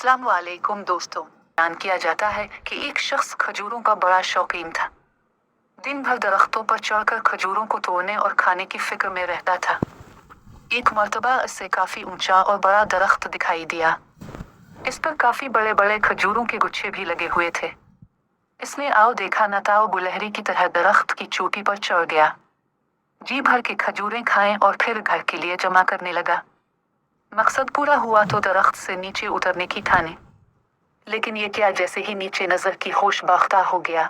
अस्सलाम वालेकुम दोस्तों। बयान किया जाता है कि एक शख्स खजूरों का बड़ा शौकीन था। दिन भर दरख्तों पर चढ़कर खजूरों को तोड़ने और खाने की फिक्र में रहता था। एक मर्तबा इससे काफी ऊंचा और बड़ा दरख्त दिखाई दिया। इस पर काफी बड़े बड़े खजूरों के गुच्छे भी लगे हुए थे। इसने आओ देखा न ताओ गुलहरी की तरह दरख्त की चोटी पर चढ़ गया। जी भर के खजूरें खाएं और फिर घर के लिए जमा करने लगा। मकसद पूरा हुआ तो दरख्त से नीचे उतरने की ठानी, लेकिन ये क्या, जैसे ही नीचे नजर की होश बाख्ता हो गया।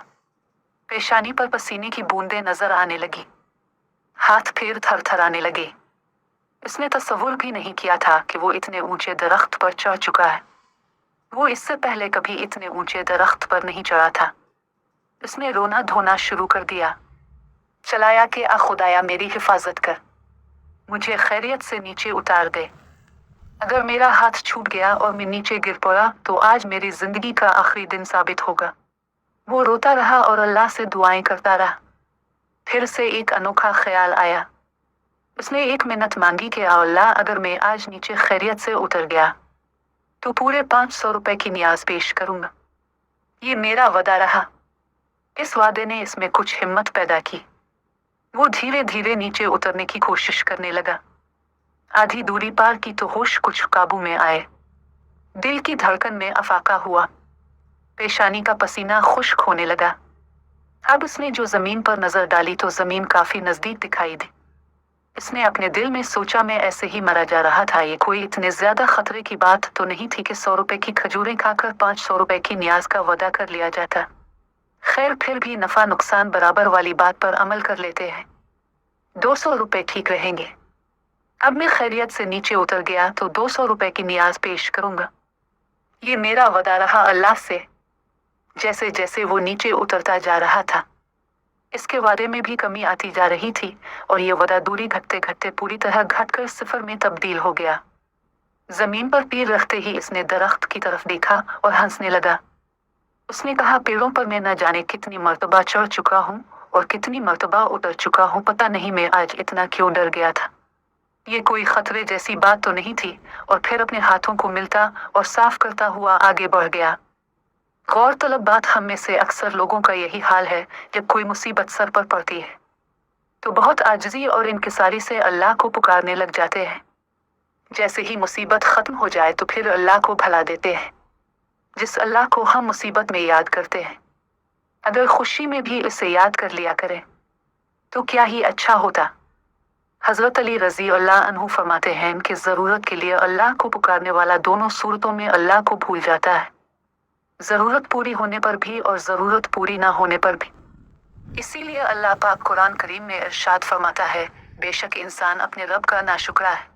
पेशानी पर पसीने की बूंदें नजर आने लगी, हाथ पैर थरथराने लगे। इसने तस्वुर भी नहीं किया था कि वो इतने ऊंचे दरख्त पर चढ़ चुका है। वो इससे पहले कभी इतने ऊंचे दरख्त पर नहीं चढ़ा था। इसने रोना धोना शुरू कर दिया। चलाया कि आ खुदाया मेरी हिफाजत कर, मुझे खैरियत से नीचे उतार दे। अगर मेरा हाथ छूट गया और मैं नीचे गिर पड़ा तो आज मेरी जिंदगी का आखिरी दिन साबित होगा। वो रोता रहा और अल्लाह से दुआएं करता रहा। फिर से एक अनोखा ख्याल आया। उसने एक मिन्नत मांगी कि अल्लाह, अगर मैं आज नीचे खैरियत से उतर गया तो पूरे 500 रुपए की नियाज पेश करूंगा। ये मेरा वादा रहा। इस वादे ने इसमें कुछ हिम्मत पैदा की। वो धीरे धीरे नीचे उतरने की कोशिश करने लगा। आधी दूरी पार की तो होश कुछ काबू में आए। दिल की धड़कन में अफाका हुआ। पेशानी का पसीना खुश्क होने लगा। अब उसने जो जमीन पर नजर डाली तो जमीन काफी नजदीक दिखाई दी। इसने अपने दिल में सोचा, मैं ऐसे ही मरा जा रहा था, ये कोई इतने ज्यादा खतरे की बात तो नहीं थी कि 100 रुपए की खजूरें खाकर 500 रुपए की नियाज का वादा कर लिया जाता। खैर, फिर भी नफा नुकसान बराबर वाली बात पर अमल कर लेते हैं। 200 रुपए ठीक रहेंगे। अब मैं खैरियत से नीचे उतर गया तो 200 रुपए की नियाज पेश करूंगा। ये मेरा वादा रहा अल्लाह से। जैसे जैसे वो नीचे उतरता जा रहा था, इसके वादे में भी कमी आती जा रही थी और ये वादा दूरी घटते घटते पूरी तरह घटकर सिफर में तब्दील हो गया। जमीन पर पैर रखते ही इसने दरख्त की तरफ देखा और हंसने लगा। उसने कहा, पेड़ों पर मैं न जाने कितनी मर्तबा चढ़ चुका हूँ और कितनी मर्तबा उतर चुका हूँ, पता नहीं मैं आज इतना क्यों डर गया था। ये कोई खतरे जैसी बात तो नहीं थी। और फिर अपने हाथों को मिलता और साफ करता हुआ आगे बढ़ गया। गौरतलब बात, हम में से अक्सर लोगों का यही हाल है। जब कोई मुसीबत सर पर पड़ती है तो बहुत आजिज़ी और इनकिसारी से अल्लाह को पुकारने लग जाते हैं। जैसे ही मुसीबत खत्म हो जाए तो फिर अल्लाह को भुला देते हैं, जिस अल्लाह को हम मुसीबत में याद करते हैं। अगर खुशी में भी इसे याद कर लिया करें तो क्या ही अच्छा होता। हजरत अली रजी अल्लाह अन्हु फरमाते हैं कि जरूरत के लिए अल्लाह को पुकारने वाला दोनों सूरतों में अल्लाह को भूल जाता है, जरूरत पूरी होने पर भी और जरूरत पूरी ना होने पर भी। इसीलिए अल्लाह पाक कुरान करीम में इरशाद फरमाता है, बेशक इंसान अपने रब का नाशुक्रा है।